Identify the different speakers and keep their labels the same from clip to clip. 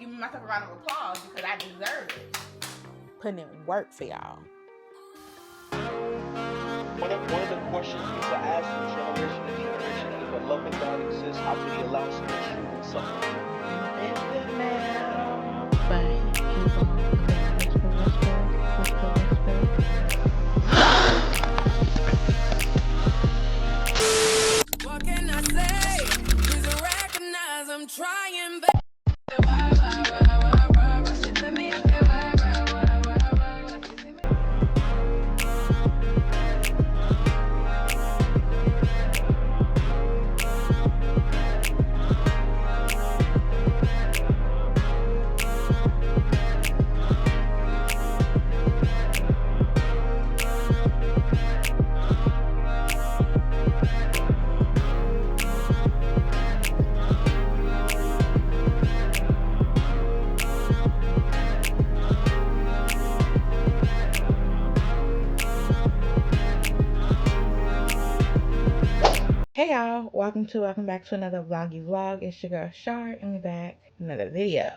Speaker 1: give me myself a round of applause because I deserve it.
Speaker 2: Putting in work for y'all.
Speaker 3: One of the questions people ask from generation to generation, if a loving God exists, how could he allow so much truth and suffering?
Speaker 2: But here's a whisper.
Speaker 4: What can I say? Please recognize I'm trying, but
Speaker 2: Hey y'all, welcome back to another vlog. It's your girl Shar and we're back with another video.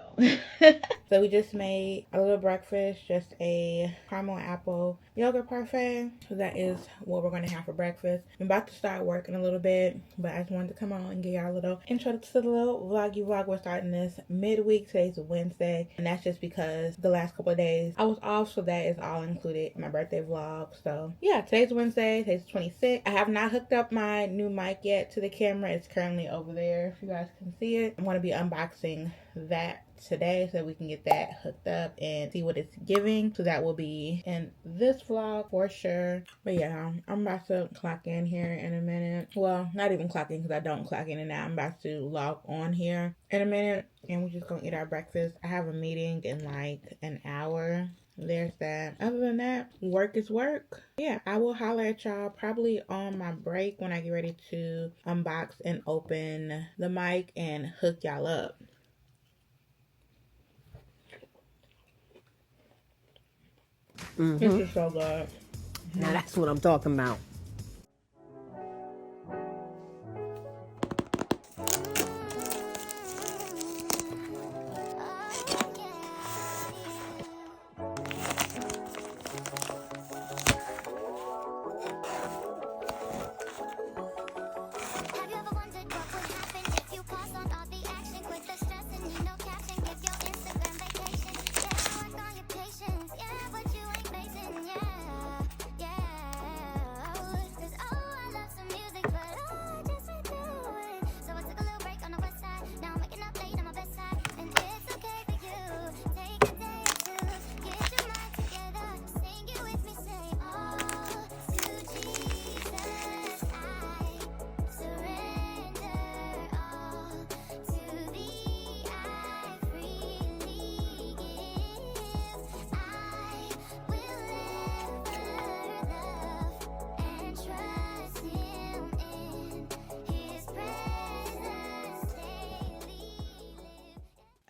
Speaker 2: So we just made a little breakfast, just a caramel apple yogurt parfait. So that is what we're gonna have for breakfast. I'm about to start work in a little bit, but I just wanted to come on and give y'all a little intro to the little vlog. We're starting this midweek. Today's Wednesday, and that's just because the last couple of days I was off, so that is all included in my birthday vlog. So yeah, today's Wednesday, today's 26th. I have not hooked up my new mic yet to the camera. It's currently over there if you guys can see it. I'm going to be unboxing that today so we can get that hooked up and see what it's giving. So that will be in this vlog for sure. But yeah, I'm about to clock in here in a minute. Well, not even clock in because I don't clock in and out. I'm about to log on here in a minute and we're just gonna eat our breakfast. I have a meeting in like an hour. There's that. Other than that, work is work. Yeah, I will holler at y'all probably on my break when I get ready to unbox and open the mic and hook y'all up. This is so good.
Speaker 5: Now that's what I'm talking about.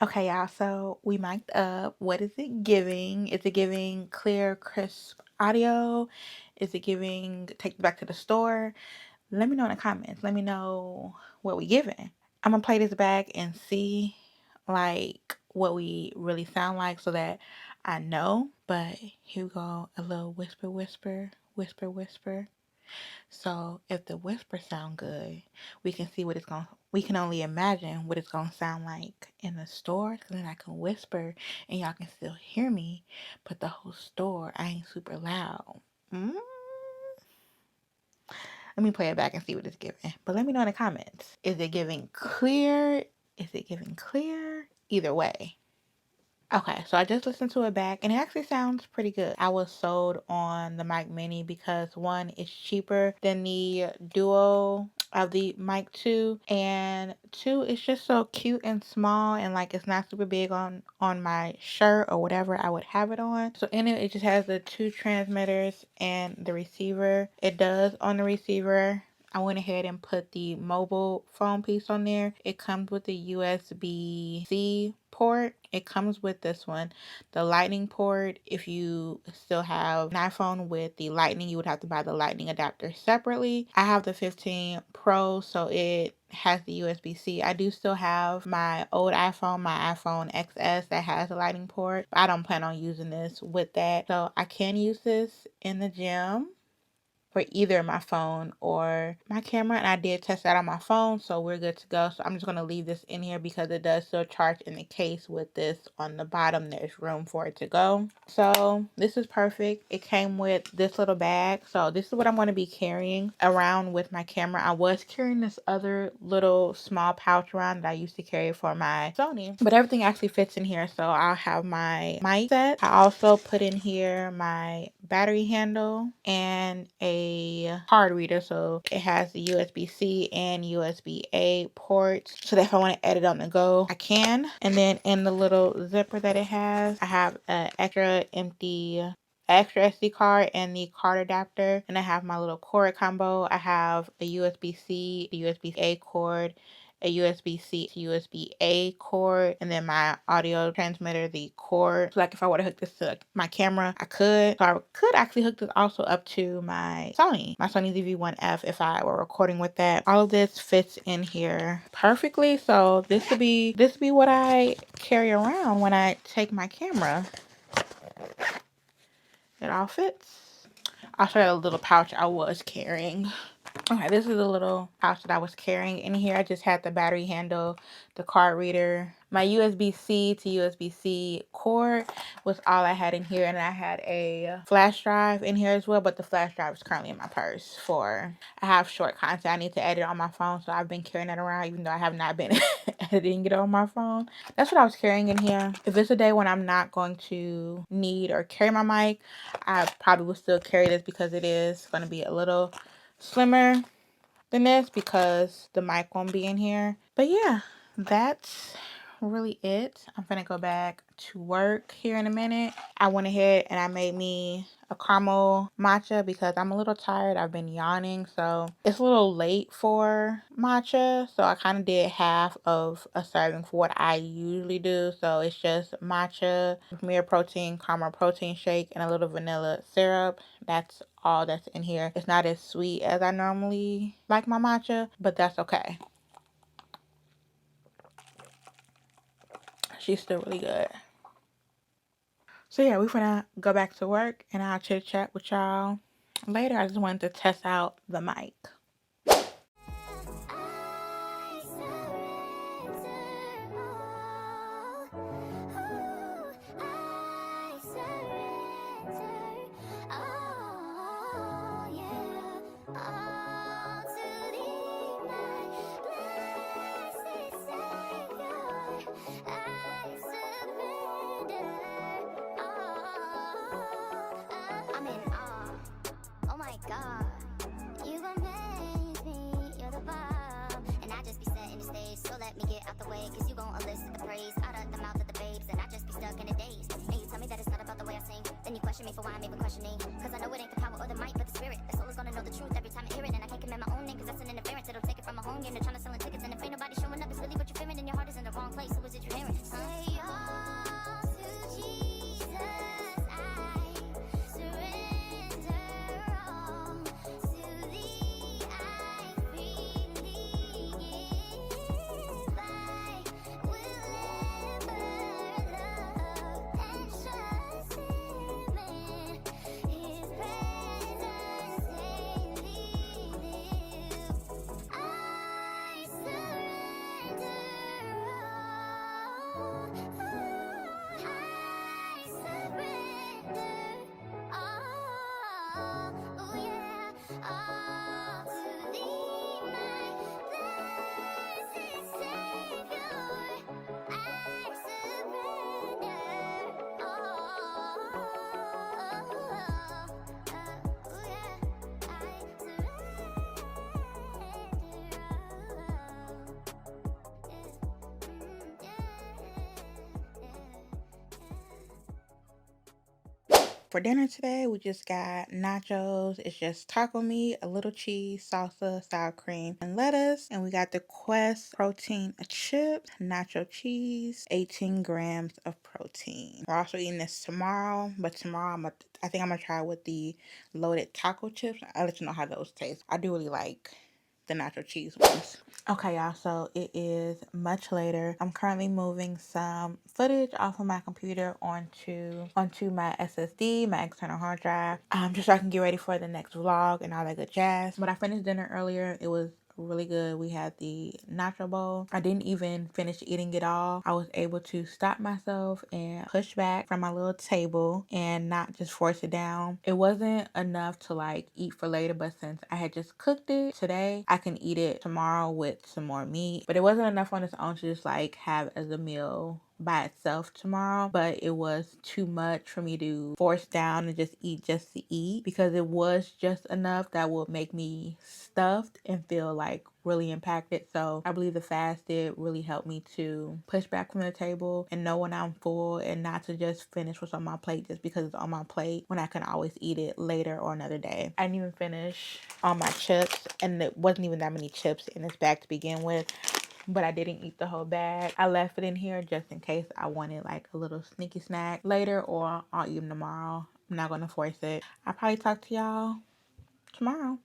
Speaker 2: Okay, y'all, so we mic'd up. What is it giving? Is it giving clear, crisp audio? Is it giving take it back to the store? Let me know in the comments. Let me know what we giving. I'm gonna play this back and see like what we really sound like so that I know. But here we go, a little whisper. So if the whisper sound good, we can see what it's going to, we can only imagine what it's going to sound like in the store. Cause then I can whisper and y'all can still hear me, but the whole store, I ain't super loud. Let me play it back and see what it's giving. But let me know in the comments. Is it giving clear? Is it giving clear? Either way. Okay, so I just listened to it back and it actually sounds pretty good. I was sold on the Mic Mini because one, it's cheaper than the Duo of the Mic 2, and two, it's just so cute and small and like it's not super big on my shirt or whatever I would have it on. So in it, it just has the two transmitters and the receiver. It does on the receiver I went ahead and put the mobile phone piece on there. It comes with the USB-C port. It comes with this one, the lightning port. If you still have an iPhone with the lightning, you would have to buy the lightning adapter separately. I have the 15 Pro, so it has the USB-C. I do still have my old iPhone, my iPhone XS, that has a lightning port. I don't plan on using this with that, so I can use this in the gym for either my phone or my camera, and I did test that on my phone, so we're good to go. So I'm just going to leave this in here because it does still charge in the case. With this on the bottom, there's room for it to go. So this is perfect. It came with this little bag, so this is what I'm going to be carrying around with my camera. I was carrying this other little small pouch around that I used to carry for my Sony, but everything actually fits in here. So I'll have my mic set. I also put in here my battery handle and a card reader, so it has the USB-C and USB-A ports, so that if I want to edit on the go, I can. And then in the little zipper that it has, I have an extra SD card and the card adapter, and I have my little cord combo. I have a USB-C, a USB-A cord, a USB-C to USB-A cord, and then my audio transmitter, the cord. So like if I were to hook this to my camera, I could. So I could actually hook this also up to my Sony ZV-1F if I were recording with that. All of this fits in here perfectly. So this would be what I carry around when I take my camera. It all fits. I'll show you a little pouch I was carrying. Okay, this is a little pouch that I was carrying. In here, I just had the battery handle, the card reader, my USB-C to USB-C cord was all I had in here. And I had a flash drive in here as well, but the flash drive is currently in my purse I have short content I need to edit on my phone. So I've been carrying that around even though I have not been editing it on my phone. That's what I was carrying in here. If it's a day when I'm not going to need or carry my mic, I probably will still carry this because it is going to be a little slimmer than this because the mic won't be in here. But yeah, that's really it. I'm gonna go back to work here in a minute. I went ahead and I made me a caramel matcha because I'm a little tired. I've been yawning, so it's a little late for matcha, so I kind of did half of a serving for what I usually do. So it's just matcha, mere protein, caramel protein shake, and a little vanilla syrup. That's all that's in here. It's not as sweet as I normally like my matcha, but that's okay. She's still really good. So yeah, we're gonna go back to work and I'll chit chat with y'all later. I just wanted to test out the mic.
Speaker 6: God, you gon' amaze me, you're the bomb. And I just be setting the stage, so let me get out the way, cause you gon' elicit the praise out of the mouth of the babes, and I just be stuck in a daze. And you tell me that it's not about the way I sing, then you question me for why I'm even questioning. Cause I know it ain't the power or the might, but the spirit. The soul is gonna know the truth every time I hear it, and I can't command my own name, cause that's an interference. It'll take it from a home game, they're trying to selling tickets, and if ain't nobody showing up, it's really what you're fearing, and your heart is in the wrong place. Who is it you're hearing? Say all to Jesus, I surrender all.
Speaker 2: For dinner today, we just got nachos. It's just taco meat, a little cheese, salsa, sour cream, and lettuce. And we got the Quest protein chip, nacho cheese, 18 grams of protein. We're also eating this tomorrow, but tomorrow I think I'm gonna try with the loaded taco chips. I'll let you know how those taste. I do really like the nacho cheese ones. Okay, y'all, so it is much later. I'm currently moving some footage off of my computer onto my SSD, my external hard drive, just so I can get ready for the next vlog and all that good jazz. But I finished dinner earlier. It was really good. We had the nacho bowl. I didn't even finish eating it all. I was able to stop myself and push back from my little table and not just force it down. It wasn't enough to like eat for later, but since I had just cooked it today, I can eat it tomorrow with some more meat. But it wasn't enough on its own to just like have as a meal by itself tomorrow, but it was too much for me to force down and just to eat, because it was just enough that would make me stuffed and feel like really impacted. So I believe the fast did really help me to push back from the table and know when I'm full, and not to just finish what's on my plate just because it's on my plate when I can always eat it later or another day. I didn't even finish all my chips, and it wasn't even that many chips in this bag to begin with. But I didn't eat the whole bag. I left it in here just in case I wanted like a little sneaky snack later, or I'll eat them tomorrow. I'm not gonna force it. I'll probably talk to y'all tomorrow.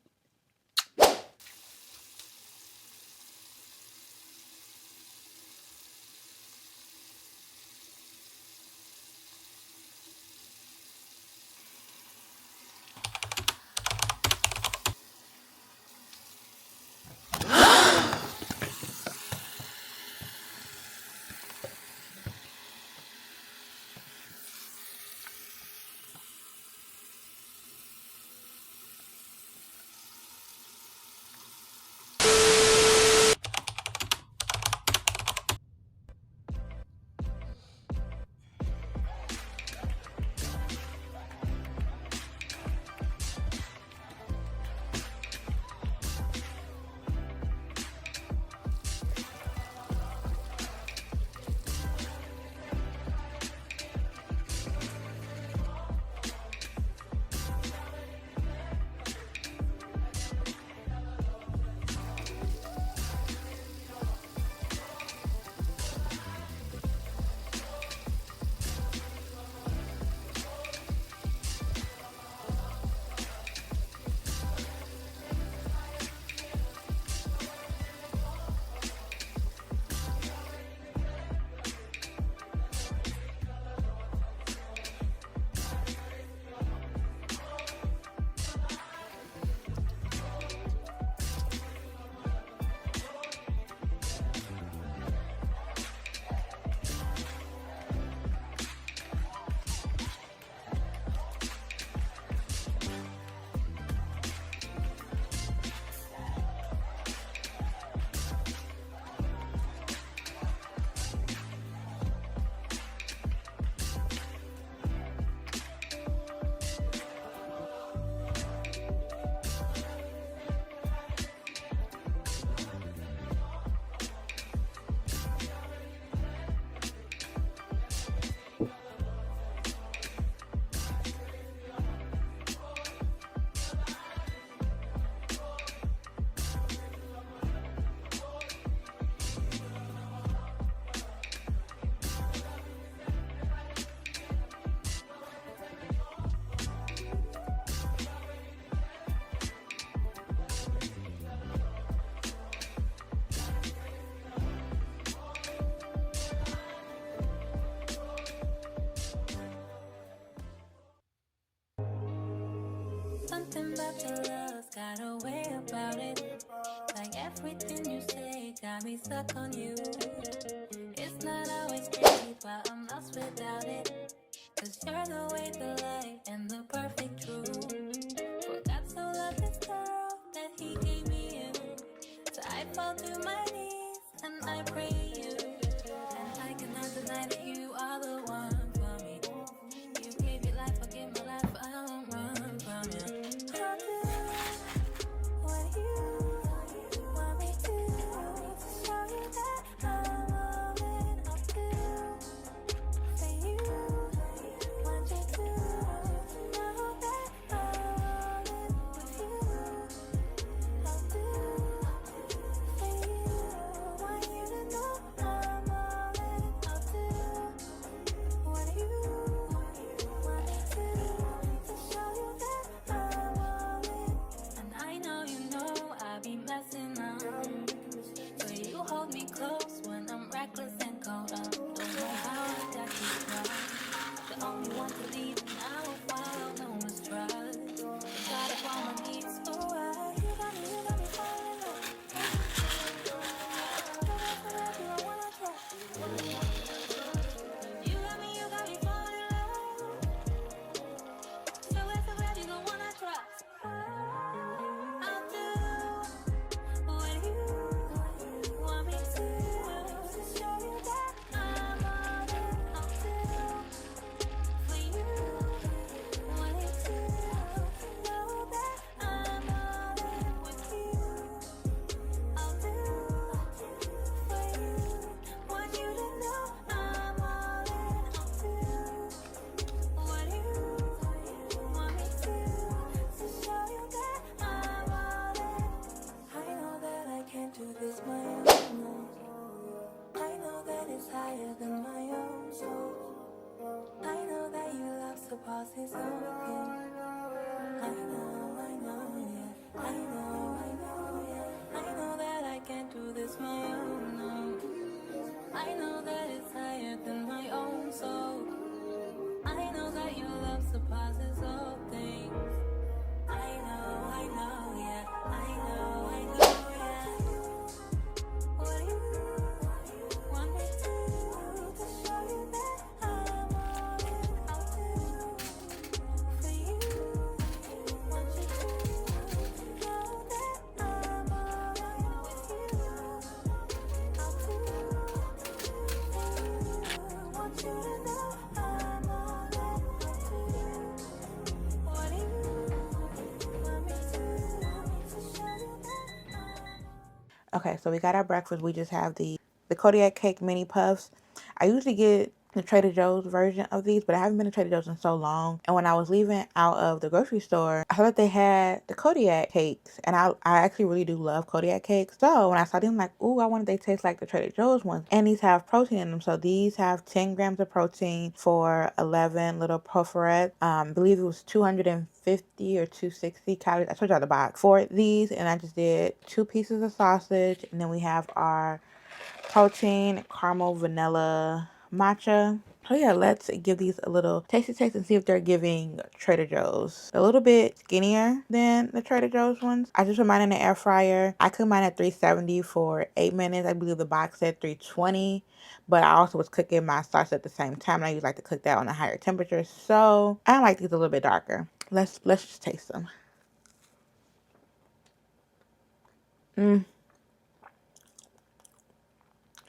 Speaker 4: Something about your love got a way about it. Like everything you say got me stuck on you. It's not always pretty, but I'm lost without it. Cause you're the way, the light, and the perfect truth. For God so loved this girl that he gave me you. So I fall to my knees and I pray to you. And I cannot deny that you are the one for me. You gave your life, I gave my life, I won't run from you. I'll do what you want me to show you that I'm all in. I'll do for you, want you to pause is okay. I know, yeah. Yeah. I know that I can't do this my own, no. I know that it's higher than my own soul. I know that your love surpasses all things. I know, yeah. Yeah. What do you want me to show you that I'm all in? I'll do for you. Want you to know that I'm all in with you. I'll do for you. Want you to know I'm all in with you. What do you want me to show you that I'm
Speaker 2: Okay, so we got our breakfast. We just have the Kodiak cake mini puffs. I usually get the Trader Joe's version of these, but I haven't been to Trader Joe's in so long. And when I was leaving out of the grocery store, I saw that they had the Kodiak cakes, and I actually really do love Kodiak cakes. So when I saw them, I'm like, ooh, I wonder if they taste like the Trader Joe's ones. And these have protein in them. So these have 10 grams of protein for 11 little pufferet. I believe it was 250 or 260 calories. I told y'all the box for these, and I just did 2 pieces of sausage, and then we have our protein, caramel, vanilla, matcha. So yeah, let's give these a little tasty taste and see if they're giving Trader Joe's. A little bit skinnier than the Trader Joe's ones. I just put mine in the air fryer. I cooked mine at 370 for 8 minutes. I believe the box said 320. But I also was cooking my sauce at the same time. And I usually like to cook that on a higher temperature. So I like these a little bit darker. Let's just taste them.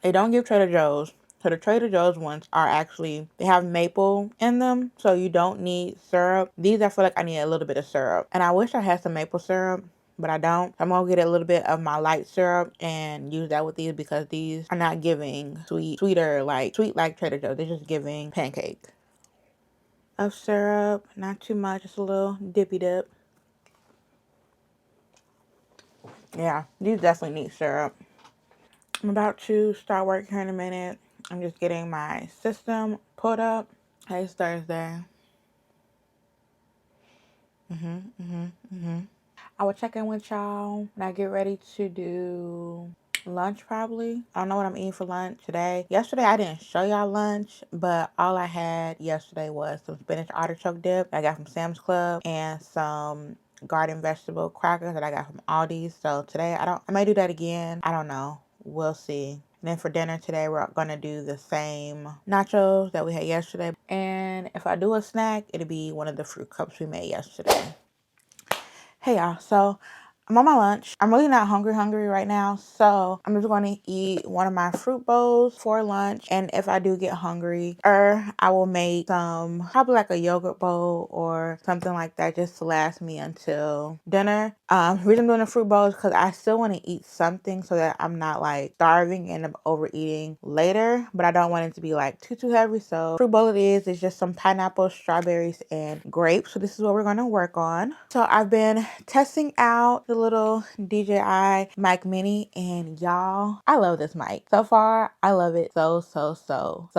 Speaker 2: They don't give Trader Joe's. So the Trader Joe's ones are actually, they have maple in them. So you don't need syrup. These, I feel like I need a little bit of syrup. And I wish I had some maple syrup, but I don't. I'm going to get a little bit of my light syrup and use that with these because these are not giving sweet like Trader Joe's. They're just giving pancake. Of syrup, not too much, just a little dippy dip. Yeah, these definitely need syrup. I'm about to start work here in a minute. I'm just getting my system put up. It's Thursday. I will check in with y'all when I get ready to do lunch probably. I don't know what I'm eating for lunch today. Yesterday I didn't show y'all lunch, but all I had yesterday was some spinach artichoke dip I got from Sam's Club and some garden vegetable crackers that I got from Aldi's. So today I may do that again. I don't know. We'll see. And then for dinner today, we're gonna do the same nachos that we had yesterday. And if I do a snack, it'll be one of the fruit cups we made yesterday. Hey y'all, so I'm on my lunch. I'm really not hungry right now, so I'm just going to eat one of my fruit bowls for lunch. And if I do get hungry, I will make some, probably like a yogurt bowl or something like that just to last me until dinner. The reason I'm doing the fruit bowl is because I still want to eat something so that I'm not like starving and I'm overeating later, but I don't want it to be like too heavy. So fruit bowl it is. It's just some pineapple, strawberries, and grapes. So this is what we're going to work on. So I've been testing out the little DJI Mic Mini, and y'all, I love this mic. So far, I love it so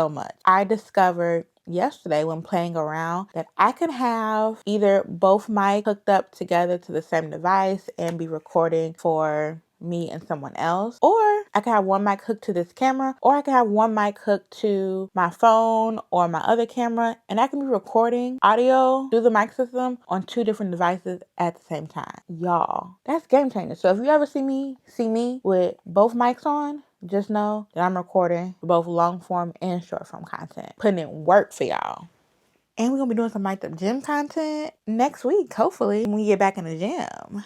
Speaker 2: much. I discovered yesterday when playing around that I could have either both mics hooked up together to the same device and be recording for me and someone else, or I could have one mic hooked to this camera, or I could have one mic hooked to my phone or my other camera, and I can be recording audio through the mic system on 2 different devices at the same time. Y'all, that's game changer. So if you ever see me with both mics on, just know that I'm recording both long form and short form content, putting in work for y'all. And we're gonna be doing some mic'd up gym content next week, hopefully, when we get back in the gym.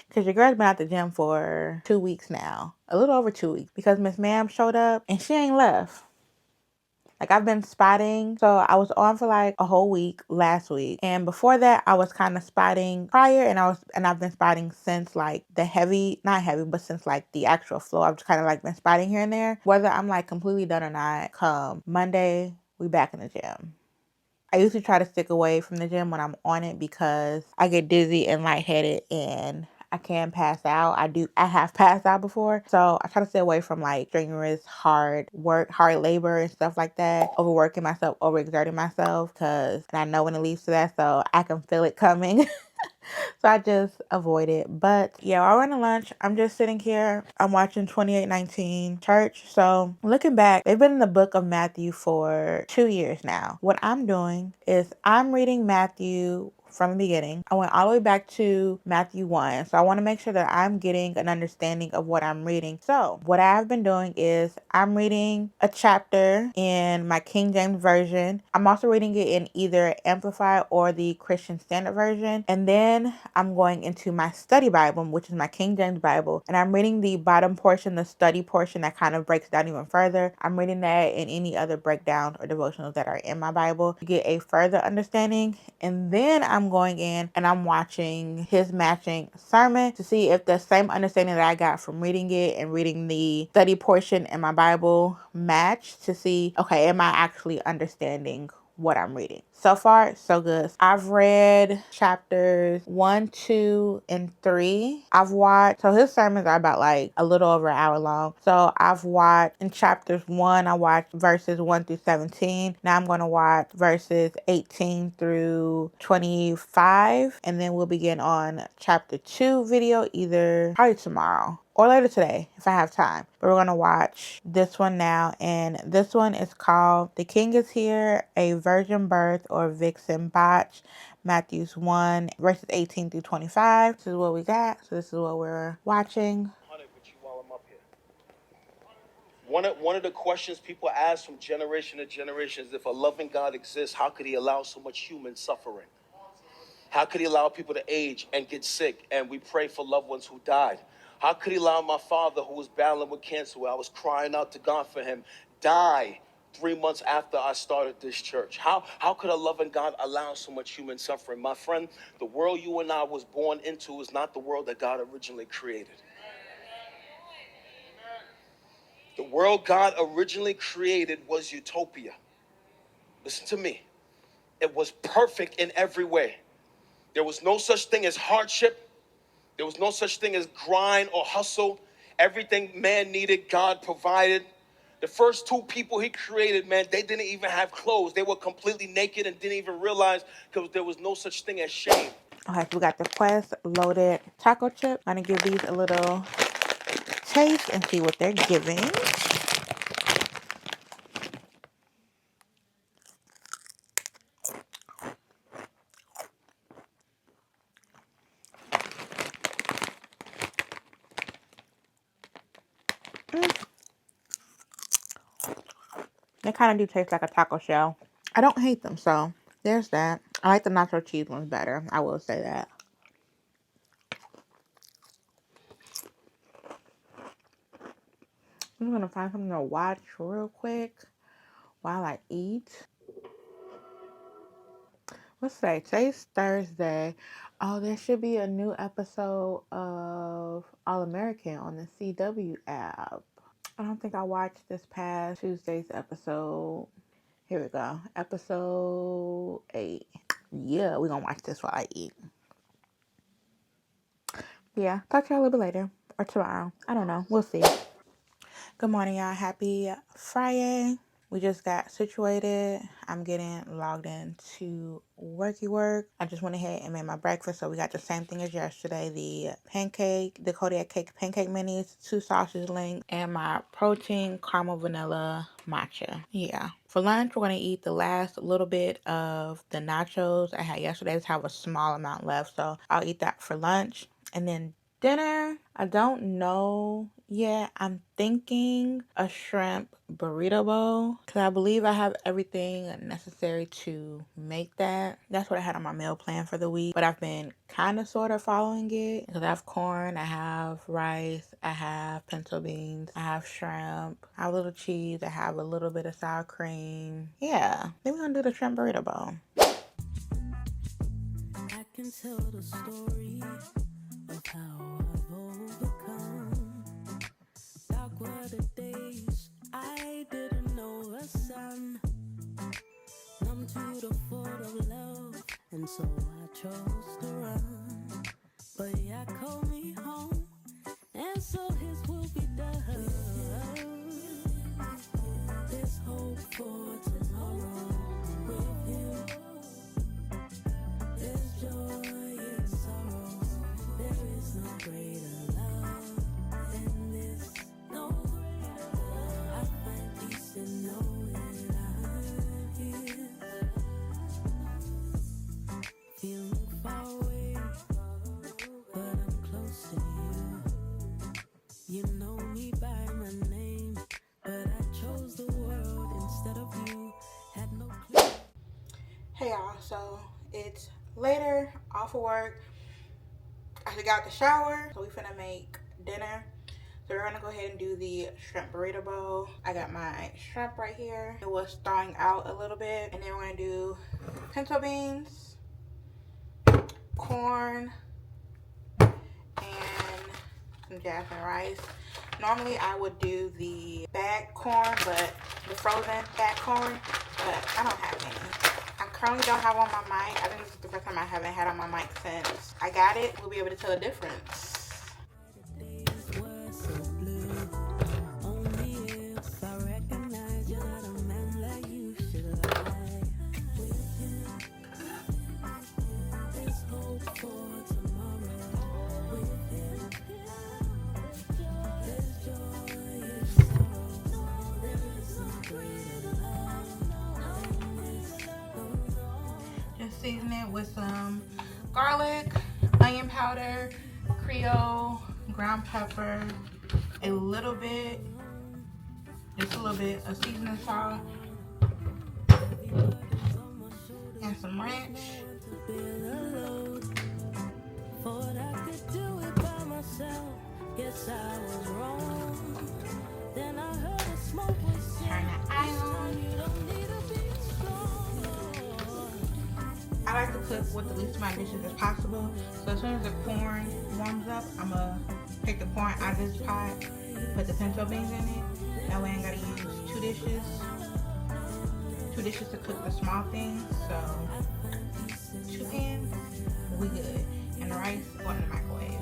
Speaker 2: Because your girl's been at the gym for 2 weeks now. A little over 2 weeks. Because Miss Ma'am showed up and she ain't left. Like, I've been spotting. So I was on for like a whole week last week. And before that, I was kind of spotting prior. And I've been spotting since like not heavy, but since like the actual flow. I've just kind of like been spotting here and there. Whether I'm like completely done or not, come Monday, we back in the gym. I usually try to stick away from the gym when I'm on it because I get dizzy and lightheaded and I can pass out. I have passed out before. So I try to stay away from like strenuous, hard work, hard labor and stuff like that. Overworking myself, overexerting myself, and I know when it leads to that, so I can feel it coming. So I just avoid it. But yeah, while we're on lunch, I'm just sitting here. I'm watching 2819 Church. So looking back, they've been in the book of Matthew for 2 years now. What I'm doing is I'm reading Matthew from the beginning. I went all the way back to Matthew 1. So I want to make sure that I'm getting an understanding of what I'm reading. So what I've been doing is I'm reading a chapter in my King James Version. I'm also reading it in either Amplified or the Christian Standard Version. And then I'm going into my study Bible, which is my King James Bible. And I'm reading the bottom portion, the study portion that kind of breaks down even further. I'm reading that and any other breakdowns or devotionals that are in my Bible to get a further understanding. And then I'm going in and I'm watching his matching sermon to see if the same understanding that I got from reading it and reading the study portion in my Bible match, to see, okay, am I actually understanding what I'm reading? So far, so good. I've read chapters 1, 2, and 3. So his sermons are about like a little over an hour long. So I've watched in chapters 1, I watched verses 1 through 17. Now I'm going to watch verses 18 through 25. And then we'll begin on chapter 2 video either probably tomorrow or later today if I have time. But we're going to watch this one now. And this one is called The King is Here, a Virgin Birth or Vixen Botch. Matthews 1, verses 18 through 25. This is what we got. So this is what we're watching.
Speaker 3: While I'm up here. One of the questions people ask from generation to generation is, if a loving God exists, how could he allow so much human suffering? How could he allow people to age and get sick? And we pray for loved ones who died. How could he allow my father, who was battling with cancer, where I was crying out to God for him, die 3 months after I started this church? How could a loving God allow so much human suffering? My friend, the world you and I was born into is not the world that God originally created. The world God originally created was utopia. Listen to me. It was perfect in every way. There was no such thing as hardship. There was no such thing as grind or hustle. Everything man needed, God provided. The first 2 people he created, man, they didn't even have clothes. They were completely naked and didn't even realize, because there was no such thing as shame.
Speaker 2: Okay, so we got the Quest loaded taco chip. I'm going to give these a little taste and see what they're giving. They kind of do taste like a taco shell. I don't hate them, so there's that. I like the nacho cheese ones better. I will say that. I'm going to find something to watch real quick while I eat. What's today? Today's Thursday. Oh, there should be a new episode of All American on the CW app. I don't think I watched this past Tuesday's episode. Here we go. Episode 8. Yeah, we're going to watch this while I eat. Yeah, talk to y'all a little bit later. Or tomorrow. I don't know. We'll see. Good morning, y'all. Happy Friday. We just got situated. I'm getting logged into work. I just went ahead and made my breakfast. So we got the same thing as yesterday. The Kodiak cake pancake minis, 2 sausage links, and my protein caramel vanilla matcha. Yeah. For lunch, we're going to eat the last little bit of the nachos I had yesterday. I just have a small amount left. So I'll eat that for lunch. And then dinner, I don't know yet. I'm thinking a shrimp burrito bowl, because I believe I have everything necessary to make that. That's what I had on my meal plan for the week, but I've been kind of sort of following it, because I have corn, I have rice, I have pinto beans, I have shrimp, I have a little cheese, I have a little bit of sour cream. Yeah, then we're gonna do the shrimp burrito bowl.
Speaker 4: I can tell the story of how I've overcome. Dark were the days I didn't know the sun. Numb to the thought of love, and so I chose to run. But yeah, call me home, and so his will be done. There's hope for tomorrow with him. There's joy in sorrow. There is no greater love than this. No greater love. I find peace in knowing I'm here. Feeling far away, but I'm close to you. You know me by my name, but I chose the world instead of you. Had no clue.
Speaker 2: Hey y'all, so it's later, off of work. I just got out the shower, so we finna make dinner. So we're gonna go ahead and do the shrimp burrito bowl. I got my shrimp right here. It was thawing out a little bit. And then we're gonna do pinto beans, corn, and some jasmine rice. Normally I would do the bagged corn, but the frozen bagged corn, but I don't have any. I currently don't have on my mic. I think this is the first time I haven't had on my mic since I got it. We'll be able to tell the difference. Just season it with some garlic, onion powder, Creole, ground pepper, a little bit, just a little bit of seasoning salt, and some ranch.
Speaker 4: Thought I could do it by myself. Guess I was wrong. Then I heard a smoke was
Speaker 2: Turn the eye on.
Speaker 4: you don't need to be strong.
Speaker 2: I like to cook with the least amount of dishes as possible. So as soon as the corn warms up, I'm gonna take the corn out of this pot, put the pinto beans in it. That way I ain't gotta use two dishes. Two dishes to cook the small things. So 2 pans, we good. And the rice go in the microwave.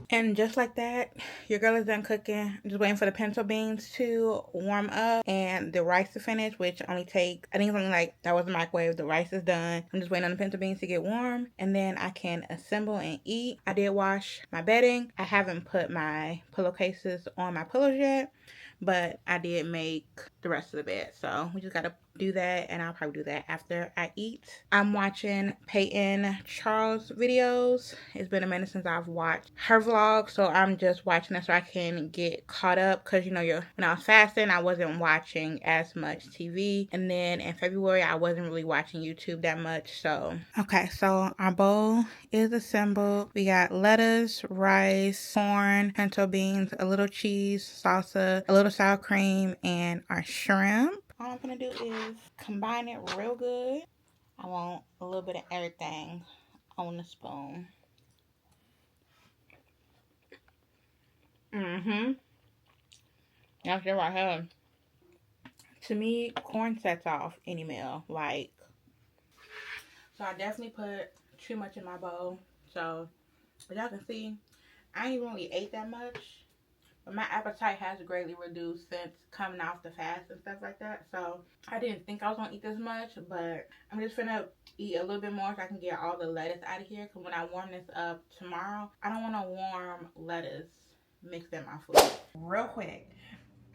Speaker 2: And just like that, your girl is done cooking. I'm just waiting for the pinto beans to warm up and the rice to finish, which only take, I think it's only like, that was the microwave. The rice is done. I'm just waiting on the pinto beans to get warm and then I can assemble and eat. I did wash my bedding. I haven't put my pillowcases on my pillows yet, but I did make the rest of the bed. So we just gotta do that, and I'll probably do that after I eat. I'm watching Peyton Charles videos. It's been a minute since I've watched her vlog, so I'm just watching it so I can get caught up, because you know, when I was fasting, I wasn't watching as much TV, and then in February I wasn't really watching YouTube that much. So okay, so our bowl is assembled. We got lettuce, rice, corn, pinto beans, a little cheese, salsa, a little sour cream, and our shrimp. All I'm gonna do is combine it real good. I want a little bit of everything on the spoon. That's it right here. To me, corn sets off any meal. Like, so I definitely put too much in my bowl. So, as y'all can see, I ain't really ate that much. But my appetite has greatly reduced since coming off the fast and stuff like that. So I didn't think I was going to eat this much. But I'm just finna eat a little bit more so I can get all the lettuce out of here. Because when I warm this up tomorrow, I don't want to warm lettuce mixed in my food. Real quick,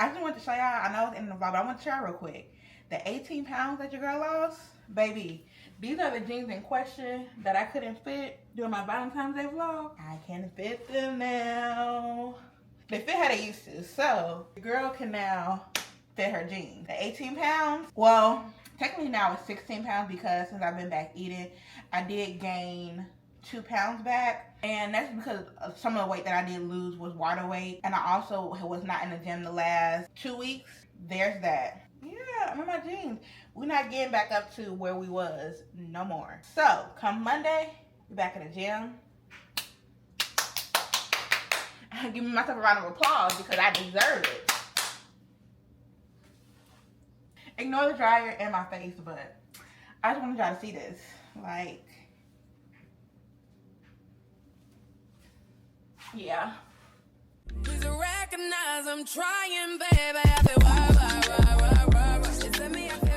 Speaker 2: I just want to show y'all. I know it's in the vlog, but I want to share real quick. The 18 pounds that your girl lost, Baby, these are the jeans in question that I couldn't fit during my Valentine's Day vlog. I can fit them now. They fit how they used to, so the girl can now fit her jeans. The 18 pounds, well, technically now it's 16 pounds because since I've been back eating, I did gain 2 pounds back. And that's because of some of the weight that I did lose was water weight. And I also was not in the gym the last 2 weeks. There's that. Yeah, I'm in my jeans. We're not getting back up to where we was no more. So, come Monday, we're back in the gym. Give me myself a round of applause because I deserve it. Ignore the dryer and my face, but I just wanted y'all to see this. Like, yeah.
Speaker 4: Please recognize I'm trying, baby. I feel why. It's me, I